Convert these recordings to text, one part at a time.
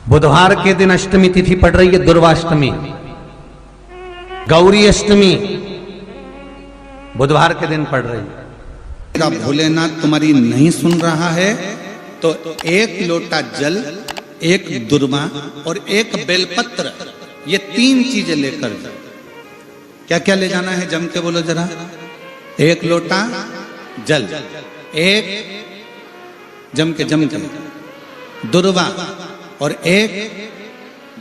बुधवार के दिन अष्टमी तिथि पड़ रही है, दुर्वाष्टमी, गौरी अष्टमी बुधवार के दिन पड़ रही है। भोलेनाथ तुम्हारी नहीं सुन रहा है तो एक लोटा जल, एक दुर्वा और एक बेलपत्र, ये 3 चीजें लेकर जाओ। क्या क्या ले जाना है, जम के बोलो जरा। एक लोटा जल, एक जम के दुर्वा और एक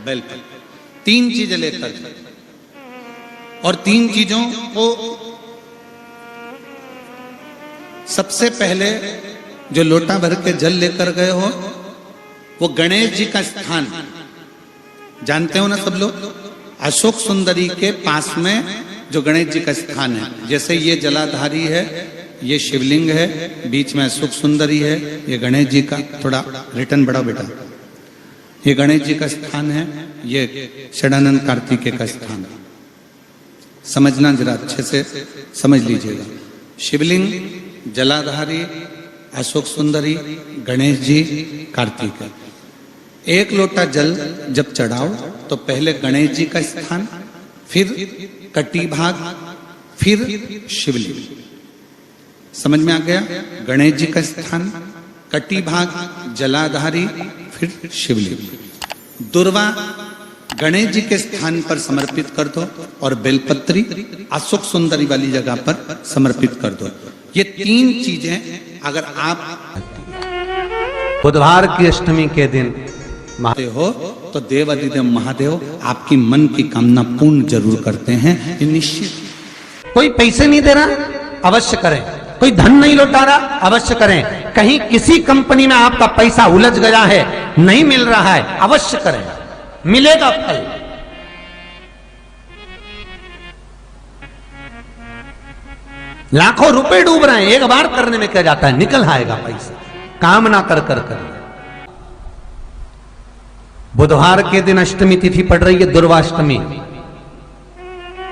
बेलपत्र, 3 चीजें लेकर जाओ। और 3 चीजों को सबसे पहले जो लोटा भर के जल लेकर गए हो वो गणेश जी का स्थान जानते हो ना सब लोग, अशोक सुंदरी के पास में जो गणेश जी का स्थान है। जैसे ये जलाधारी है, ये शिवलिंग है, बीच में अशोक सुंदरी है, ये गणेश जी का, थोड़ा रिटर्न बढ़ाओ बेटा, ये गणेश जी का स्थान है, ये षडानंद कार्तिकेय का स्थान है। समझना जरा अच्छे से समझ लीजिएगा। शिवलिंग, जलाधारी, अशोक सुंदरी, गणेश जी, कार्तिकेय। एक लोटा जल जब चढ़ाओ तो पहले गणेश जी का स्थान, फिर कटी भाग, फिर शिवलिंग। समझ में आ गया? गणेश जी का स्थान, कटी भाग, जलाधारी, फिर शिवलिंग। दुर्वा गणेश जी के स्थान पर समर्पित कर दो और बेलपत्री अशोक सुंदरी वाली जगह पर समर्पित कर दो। ये 3 चीजें अगर आप बुधवार की अष्टमी के दिन हो तो देवाधिदेव महादेव आपकी मन की कामना पूर्ण जरूर करते हैं, ये निश्चित। कोई पैसे नहीं दे रहा, अवश्य करें। कोई धन नहीं लौटा रहा, अवश्य करें। कहीं किसी कंपनी में आपका पैसा उलझ गया है, नहीं मिल रहा है, अवश्य करें, मिलेगा फल। लाखों रुपए डूब रहे हैं, एक बार करने में क्या जाता है, निकल आएगा पैसा। काम ना कर कर कर। बुधवार के दिन अष्टमी तिथि पड़ रही है, दुर्वाष्टमी,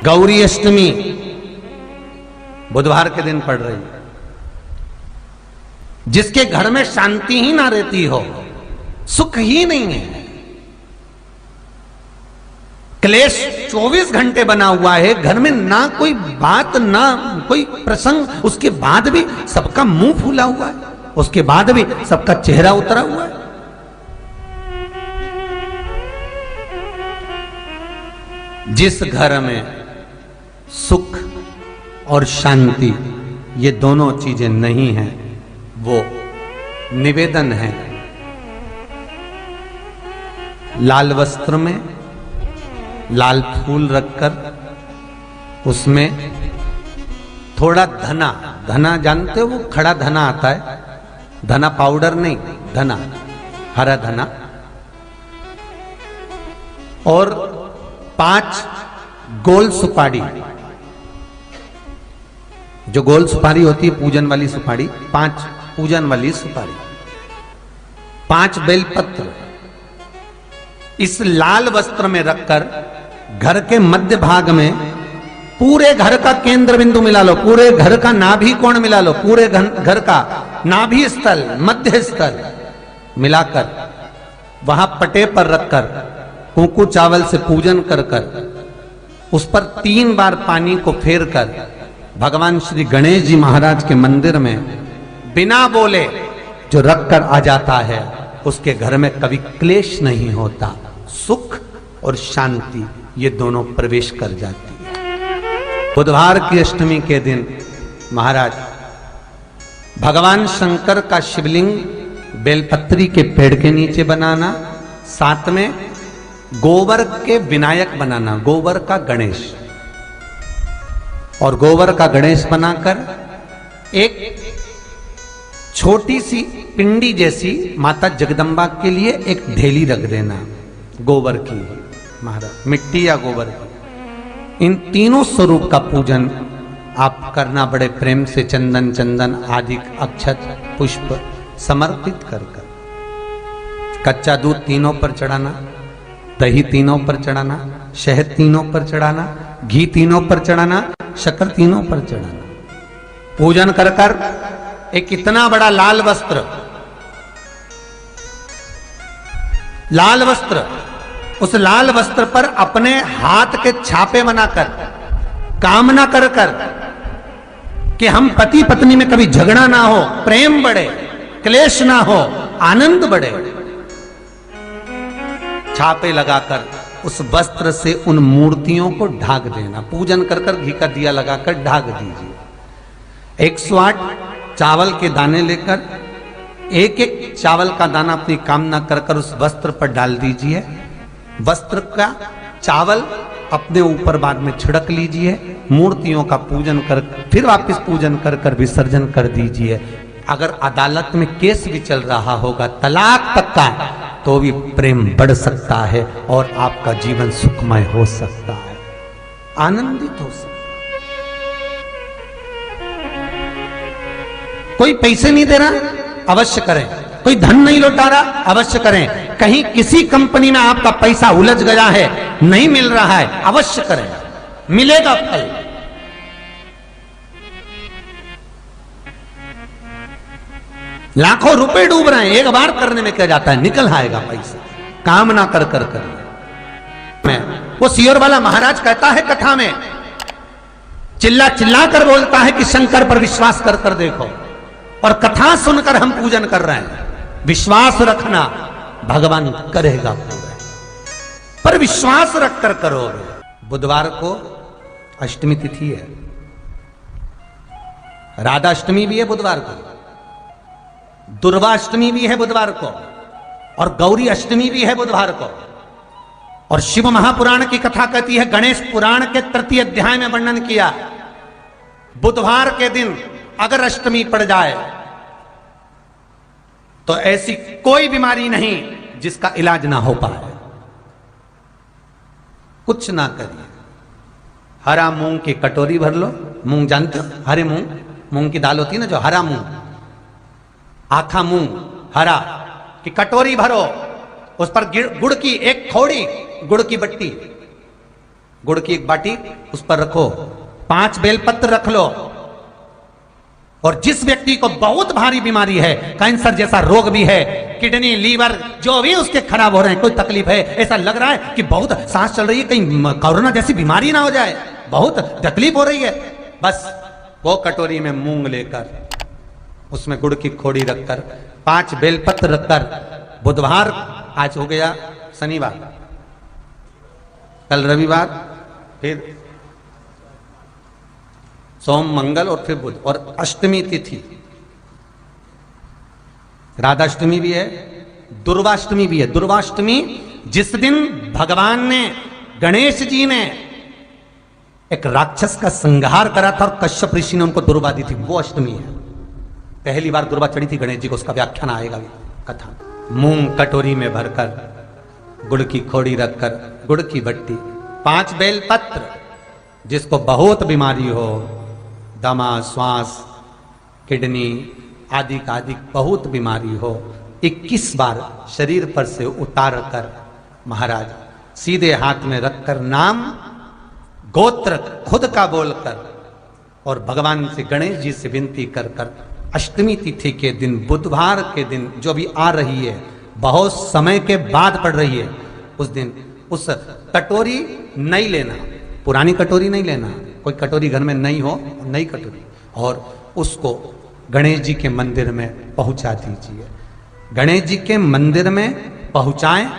गौरी अष्टमी बुधवार के दिन पड़ रही है। जिसके घर में शांति ही ना रहती हो, सुख ही नहीं है, क्लेश 24 घंटे बना हुआ है घर में, ना कोई बात ना कोई प्रसंग, उसके बाद भी सबका मुंह फूला हुआ है, उसके बाद भी सबका चेहरा उतरा हुआ है। जिस घर में सुख और शांति ये दोनों चीजें नहीं हैं, वो निवेदन है लाल वस्त्र में लाल फूल रखकर, उसमें थोड़ा धना, धना जानते हो, वो खड़ा धना आता है, धना पाउडर नहीं, धना, हरा धना, और 5 गोल सुपारी, जो गोल सुपारी होती है पूजन वाली सुपारी, 5 पूजन वाली सुपारी, 5 बेलपत्र इस लाल वस्त्र में रखकर घर के मध्य भाग में, पूरे घर का केंद्र बिंदु मिला लो, पूरे घर का नाभि कोण मिला लो, पूरे घर का नाभि स्थल, मध्य स्थल मिलाकर वहां पटे पर रखकर कुंकू चावल से पूजन कर कर उस पर 3 बार पानी को फेर कर भगवान श्री गणेश जी महाराज के मंदिर में बिना बोले जो रखकर आ जाता है, उसके घर में कभी क्लेश नहीं होता, सुख और शांति ये दोनों प्रवेश कर जाती है। बुधवार की अष्टमी के दिन महाराज भगवान शंकर का शिवलिंग बेलपत्री के पेड़ के नीचे बनाना, साथ में गोबर के विनायक बनाना, गोबर का गणेश, और गोबर का गणेश बनाकर एक छोटी सी पिंडी जैसी माता जगदम्बा के लिए एक ढेली रख देना गोबर की, महाराज मिट्टी या गोबर की। इन तीनों स्वरूप का पूजन आप करना बड़े प्रेम से, चंदन चंदन आदि अक्षत पुष्प समर्पित कर कर, कच्चा दूध तीनों पर चढ़ाना, दही तीनों पर चढ़ाना, शहद तीनों पर चढ़ाना, घी तीनों पर चढ़ाना, शक्कर तीनों पर चढ़ाना। पूजन कर कर एक इतना बड़ा लाल वस्त्र लाल वस्त्र, उस लाल वस्त्र पर अपने हाथ के छापे बनाकर कामना कर कर कि हम पति पत्नी में कभी झगड़ा ना हो, प्रेम बढ़े, क्लेश ना हो, आनंद बढ़े, छापे लगाकर उस वस्त्र से उन मूर्तियों को ढाक देना। पूजन कर कर घी का दिया लगाकर ढाक दीजिए। 108 चावल के दाने लेकर एक एक चावल का दाना अपनी कामना कर कर उस वस्त्र पर डाल दीजिए। वस्त्र का चावल अपने ऊपर बाद में छिड़क लीजिए। मूर्तियों का पूजन कर फिर वापस पूजन कर कर विसर्जन कर दीजिए। अगर अदालत में केस भी चल रहा होगा तलाक तक का, तो भी प्रेम बढ़ सकता है और आपका जीवन सुखमय हो सकता है, आनंदित हो सकता है। कोई पैसे नहीं दे रहा, अवश्य करें। कोई धन नहीं लौटा रहा, अवश्य करें। कहीं किसी कंपनी में आपका पैसा उलझ गया है, नहीं मिल रहा है, अवश्य करें, मिलेगा फल। लाखों रुपए डूब रहे हैं, एक बार करने में क्या जाता है, निकल आएगा पैसा। कामना कर कर करिए। वो सियोर वाला महाराज कहता है कथा में, चिल्ला चिल्ला कर बोलता है कि शंकर पर विश्वास कर कर देखो, और कथा सुनकर हम पूजन कर रहे हैं। विश्वास रखना, भगवान करेगा पूरा, पर विश्वास रखकर करोगे। बुधवार को अष्टमी तिथि है, राधा अष्टमी भी है बुधवार को, दुर्गा अष्टमी भी है बुधवार को, और गौरी अष्टमी भी है बुधवार को। और शिव महापुराण की कथा कहती है, गणेश पुराण के 3 अध्याय में वर्णन किया, बुधवार के दिन अगर अष्टमी पड़ जाए तो ऐसी कोई बीमारी नहीं जिसका इलाज ना हो पाए। कुछ ना करिए, हरा मूंग की कटोरी भर लो। मूंग जानते हो, हरे मूंग, मूंग की दाल होती है ना जो, हरा मूंग, आखा मूंग हरा की कटोरी भरो, उस पर गुड़ की एक खोड़ी, गुड़ की बट्टी, गुड़ की एक बाटी उस पर रखो, 5 बेलपत्र रख लो। और जिस व्यक्ति को बहुत भारी बीमारी है, कैंसर जैसा रोग भी है, किडनी, लीवर जो भी उसके खराब हो रहे हैं, कोई तकलीफ है, ऐसा लग रहा है कि बहुत सांस चल रही है, कहीं कोरोना जैसी बीमारी ना हो जाए, बहुत तकलीफ हो रही है, बस वो कटोरी में मूंग लेकर उसमें गुड़ की खोड़ी रखकर 5 बेलपत्र रखकर, बुधवार आज हो गया, शनिवार, कल रविवार, फिर सोम मंगल और फिर बुध, और अष्टमी तिथि, राधाष्टमी भी है, दुर्वाष्टमी भी है। दुर्वाष्टमी जिस दिन भगवान ने, गणेश जी ने एक राक्षस का संहार करा था और कश्यप ऋषि ने उनको दुर्वा दी थी, वो अष्टमी है। पहली बार दुर्वा चढ़ी थी गणेश जी को, उसका व्याख्यान आएगा कथा। मूंग कटोरी में भरकर, गुड़ की खोड़ी रखकर, गुड़ की बट्टी, 5 बेलपत्र, जिसको बहुत बीमारी हो, दमा, श्वास, किडनी आदि का आदि बहुत बीमारी हो, 21 बार शरीर पर से उतार कर महाराज सीधे हाथ में रखकर नाम गोत्र खुद का बोलकर और भगवान से, गणेश जी से विनती कर कर अष्टमी तिथि के दिन, बुधवार के दिन जो भी आ रही है, बहुत समय के बाद पड़ रही है, उस दिन उस कटोरी नहीं लेना, पुरानी कटोरी नहीं लेना, कोई कटोरी घर में नहीं हो, नई कटोरी, और उसको गणेश जी के मंदिर में पहुंचा दीजिए। गणेश जी के मंदिर में पहुंचाएं,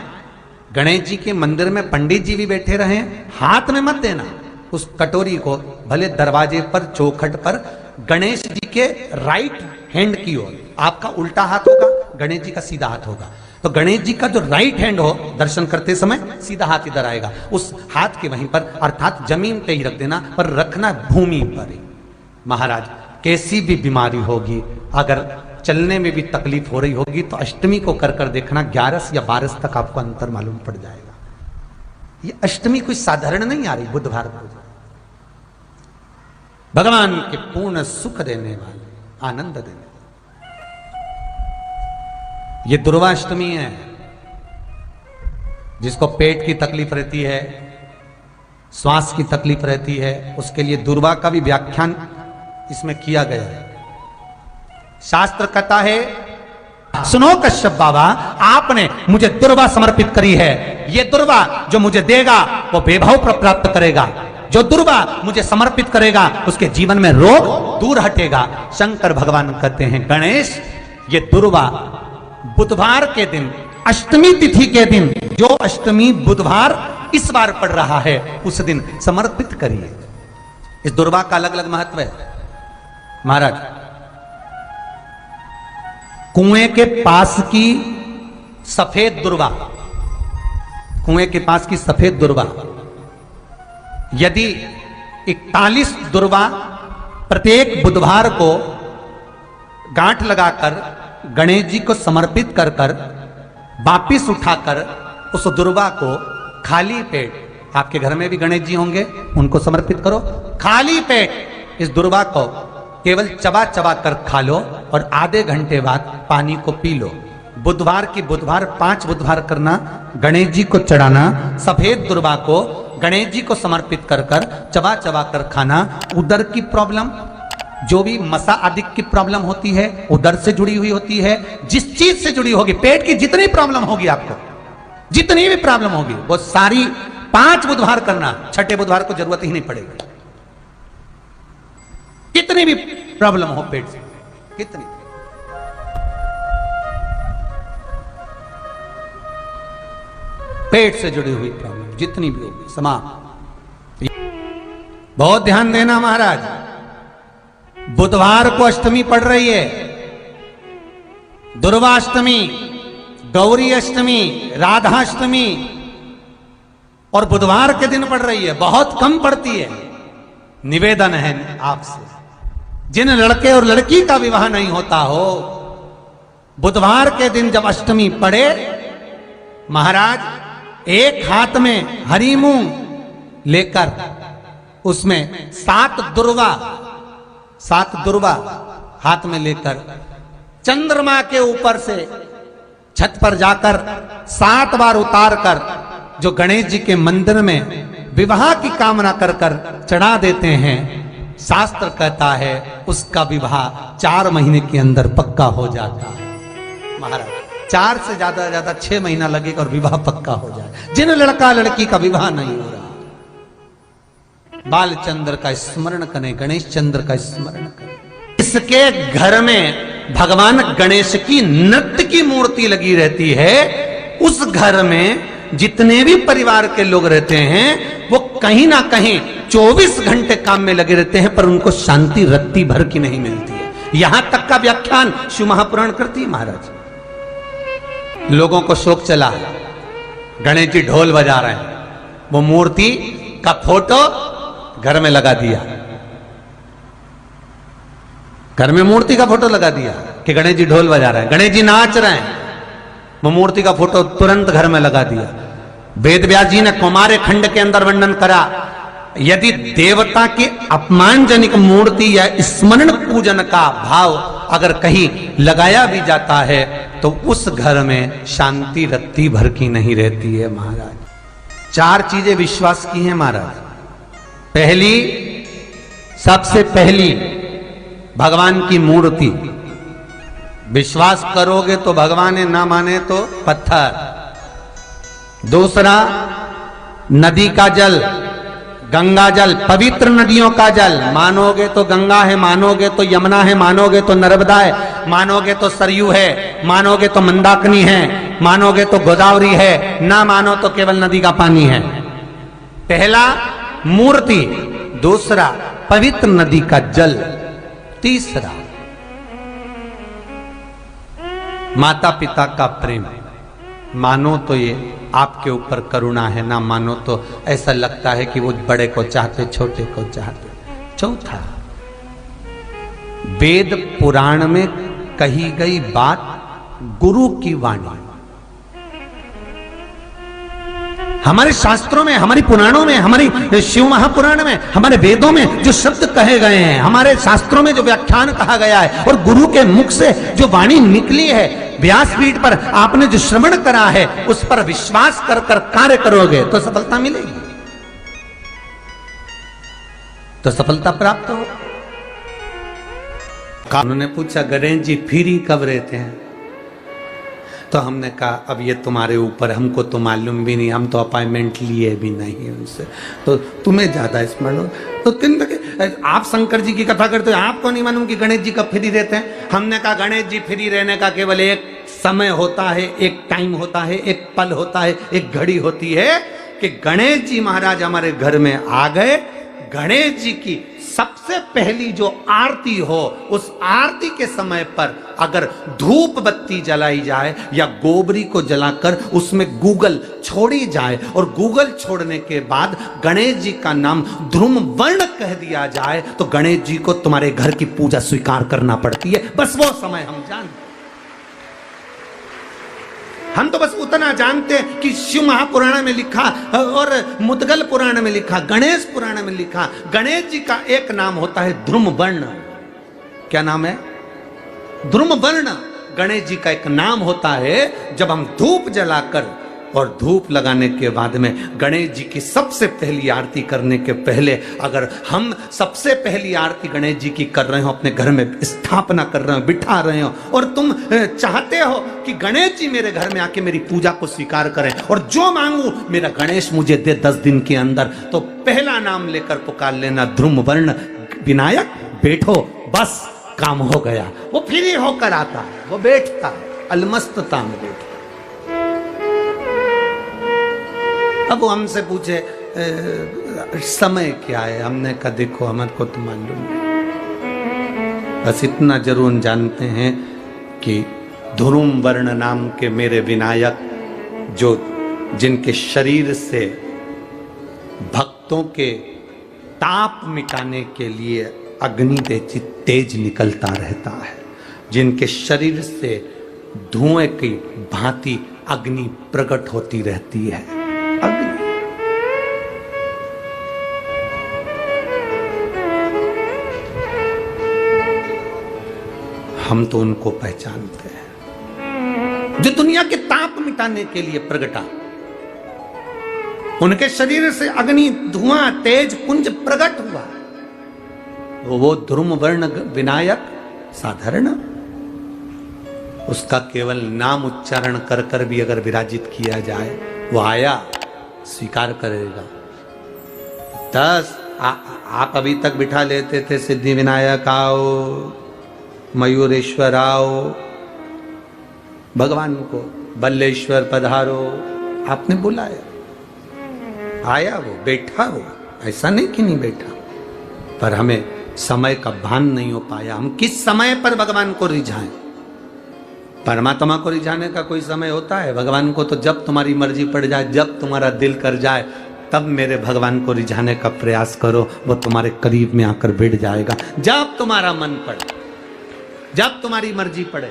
गणेश जी के मंदिर में पंडित जी भी बैठे रहें, हाथ में मत देना उस कटोरी को, भले दरवाजे पर, चौखट पर, गणेश जी के राइट हैंड की ओर, आपका उल्टा हाथ होगा, गणेश जी का सीधा हाथ होगा, तो गणेश जी का जो राइट हैंड हो, दर्शन करते समय सीधा हाथ इधर आएगा, उस हाथ के वहीं पर, अर्थात जमीन पे ही रख देना, पर रखना भूमि पर ही। महाराज कैसी भी बीमारी होगी, अगर चलने में भी तकलीफ हो रही होगी, तो अष्टमी को कर कर देखना, 11 या 12 तक आपको अंतर मालूम पड़ जाएगा। ये अष्टमी कोई साधारण नहीं आ रही, बुधवार को भगवान के पूर्ण सुख देने वाले, आनंद देने वाले, ये दुर्वाष्टमी है। जिसको पेट की तकलीफ रहती है, श्वास की तकलीफ रहती है, उसके लिए दुर्वा का भी व्याख्यान इसमें किया गया है। शास्त्र कहता है सुनो कश्यप बाबा, आपने मुझे दुर्वा समर्पित करी है, ये दुर्वा जो मुझे देगा वो वैभव प्राप्त करेगा, जो दुर्वा मुझे समर्पित करेगा उसके जीवन में रोग दूर हटेगा। शंकर भगवान कहते हैं गणेश, ये दुर्वा बुधवार के दिन, अष्टमी तिथि के दिन, जो अष्टमी बुधवार इस बार पड़ रहा है उस दिन समर्पित करिए। इस दुर्वा का अलग अलग महत्व है महाराज। कुएं के पास की सफेद दुर्वा, कुएं के पास की सफेद दुर्वा, यदि 41 दुर्वा प्रत्येक बुधवार को गांठ लगाकर गणेश जी को समर्पित कर कर वापिस उठाकर उस दुर्वा को खाली पेट, आपके घर में भी गणेश जी होंगे, उनको समर्पित करो, खाली पेट इस दुर्वा को केवल चबा चबा कर खा लो और आधे घंटे बाद पानी को पी लो। बुधवार की बुधवार 5 बुधवार करना, गणेश जी को चढ़ाना, सफेद दुर्वा को गणेश जी को समर्पित कर कर चबा चबा कर खाना। उदर की प्रॉब्लम, जो भी मसा आदि की प्रॉब्लम होती है उदर से जुड़ी हुई होती है, जिस चीज से जुड़ी होगी, पेट की जितनी प्रॉब्लम होगी, आपको जितनी भी प्रॉब्लम होगी वो सारी 5 बुधवार करना, छठे बुधवार को जरूरत ही नहीं पड़ेगी। कितनी भी प्रॉब्लम हो पेट से, कितनी, पेट से जुड़ी हुई प्रॉब्लम जितनी भी होगी समाप्त। बहुत ध्यान देना महाराज, बुधवार को अष्टमी पड़ रही है, दुर्वाष्टमी, गौरी अष्टमी, राधाष्टमी, और बुधवार के दिन पड़ रही है, बहुत कम पड़ती है। निवेदन है आपसे, जिन लड़के और लड़की का विवाह नहीं होता हो, बुधवार के दिन जब अष्टमी पड़े, महाराज एक हाथ में हरी मूंग लेकर उसमें 7 दुर्वा हाथ में लेकर चंद्रमा के ऊपर से छत पर जाकर 7 बार उतार कर जो गणेश जी के मंदिर में विवाह की कामना कर कर चढ़ा देते हैं, शास्त्र कहता है उसका विवाह 4 महीने के अंदर पक्का हो जाता है। महाराज 4 से ज्यादा 6 महीना लगेगा और विवाह पक्का हो जाए। जिन लड़का लड़की का विवाह नहीं हो रहा, बालचंद्र का स्मरण करें, गणेश चंद्र का स्मरण करें। इसके घर में भगवान गणेश की नृत्य की मूर्ति लगी रहती है। उस घर में जितने भी परिवार के लोग रहते हैं वो कहीं ना कहीं 24 घंटे काम में लगे रहते हैं, पर उनको शांति रत्ती भर की नहीं मिलती है। यहां तक का व्याख्यान शिव महापुराण करती है महाराज। लोगों को शोक चला, गणेश जी ढोल बजा रहे हैं, वो मूर्ति का फोटो घर में लगा दिया, घर में मूर्ति का फोटो लगा दिया कि गणेश जी ढोल बजा रहे हैं, गणेश जी नाच रहे हैं, वो मूर्ति का फोटो तुरंत घर में लगा दिया। वेद व्यास जी ने कुमार खंड के अंदर वर्णन करा, यदि देवता की अपमानजनक मूर्ति या स्मरण पूजन का भाव अगर कहीं लगाया भी जाता है तो उस घर में शांति रत्ती भर की नहीं रहती है महाराज। 4 चीजें विश्वास की हैं महाराज। पहली, सबसे पहली भगवान की मूर्ति, विश्वास करोगे तो भगवान है, ना माने तो पत्थर। दूसरा, नदी का जल, गंगा जल, पवित्र नदियों का जल, मानोगे तो गंगा है, मानोगे तो यमुना है, मानोगे तो नर्मदा है, मानोगे तो सरयू है, मानोगे तो मंदाकिनी है, मानोगे तो गोदावरी है, ना मानो तो केवल नदी का पानी है। पहला मूर्ति, दूसरा पवित्र नदी का जल, तीसरा माता पिता का प्रेम। मानो तो ये आपके ऊपर करुणा है, ना मानो तो ऐसा लगता है कि वो बड़े को चाहते, छोटे को चाहते। चौथा, वेद पुराण में कही गई बात गुरु की वाणी। हमारे शास्त्रों में, हमारी पुराणों में, हमारी शिव महापुराण में, हमारे वेदों में जो शब्द कहे गए हैं, हमारे शास्त्रों में जो व्याख्यान कहा गया है और गुरु के मुख से जो वाणी निकली है, व्यासपीठ पर आपने जो श्रवण करा है, उस पर विश्वास कर कर कार्य करोगे तो सफलता मिलेगी, तो सफलता प्राप्त हो। उन्होंने पूछा, गणेश जी फ्री कब रहते हैं? तो हमने कहा अब ये तुम्हारे ऊपर, हमको तो मालूम भी नहीं, हम तो अपॉइंटमेंट लिए भी नहीं उनसे, तो तुम्हें ज्यादा स्मरण हो। तो तीन लगे आप शंकर जी की कथा करते हो, आपको नहीं मालूम कि गणेश जी कब फ्री रहते हैं? हमने कहा गणेश जी फ्री रहने का केवल एक समय होता है, एक टाइम होता है, एक पल होता है, एक घड़ी होती है कि गणेश जी महाराज हमारे घर में आ गए। गणेश जी की सबसे पहली जो आरती हो, उस आरती के समय पर अगर धूप बत्ती जलाई जाए या गोबरी को जलाकर उसमें गूगल छोड़ी जाए और गूगल छोड़ने के बाद गणेश जी का नाम ध्रुम वर्ण कह दिया जाए, तो गणेश जी को तुम्हारे घर की पूजा स्वीकार करना पड़ती है। बस वो समय हम जानते, हम तो बस उतना जानते हैं कि शिव महापुराण में लिखा और मुद्गल पुराण में लिखा, गणेश पुराण में लिखा, गणेश जी का एक नाम होता है ध्रुम वर्ण। क्या नाम है? ध्रुम वर्ण गणेश जी का एक नाम होता है। जब हम धूप जलाकर और धूप लगाने के बाद में गणेश जी की सबसे पहली आरती करने के पहले, अगर हम सबसे पहली आरती गणेश जी की कर रहे हो, अपने घर में स्थापना कर रहे हो, बिठा रहे हो, और तुम चाहते हो कि गणेश जी मेरे घर में आके मेरी पूजा को स्वीकार करें और जो मांगू मेरा गणेश मुझे दे 10 दिन के अंदर, तो पहला नाम लेकर पुकार लेना ध्रुम वर्ण विनायक, बैठो, बस काम हो गया। वो फ्री होकर आता है, वो बैठता है, अलमस्तता में बैठता। अब वो हमसे पूछे समय क्या है? हमने कहा देखो हमारे को तो मालूम नहीं, बस इतना जरूर जानते हैं कि ध्रुम वर्ण नाम के मेरे विनायक, जो जिनके शरीर से भक्तों के ताप मिटाने के लिए अग्नि तेज निकलता रहता है, जिनके शरीर से धुएं की भांति अग्नि प्रकट होती रहती है। हम तो उनको पहचानते हैं जो दुनिया के ताप मिटाने के लिए प्रगटा, उनके शरीर से अग्नि धुआं तेज पुंज प्रकट हुआ। वो ध्रुम वर्ण विनायक साधारण, उसका केवल नाम उच्चारण कर कर भी अगर विराजित किया जाए, वो आया स्वीकार करेगा। 10 आप अभी तक बिठा लेते थे सिद्धि विनायक आओ, मयूरेश्वर आओ, भगवान को बल्लेश्वर पधारो, आपने बुलाया, आया, वो बैठा, वो ऐसा नहीं कि नहीं बैठा, पर हमें समय का भान नहीं हो पाया। हम किस समय पर भगवान को रिझाएं? परमात्मा को रिझाने का कोई समय होता है? भगवान को तो जब तुम्हारी मर्जी पड़ जाए, जब तुम्हारा दिल कर जाए, तब मेरे भगवान को रिझाने का प्रयास करो, वो तुम्हारे करीब में आकर बैठ जाएगा। जब तुम्हारा मन पड़े, जब तुम्हारी मर्जी पड़े।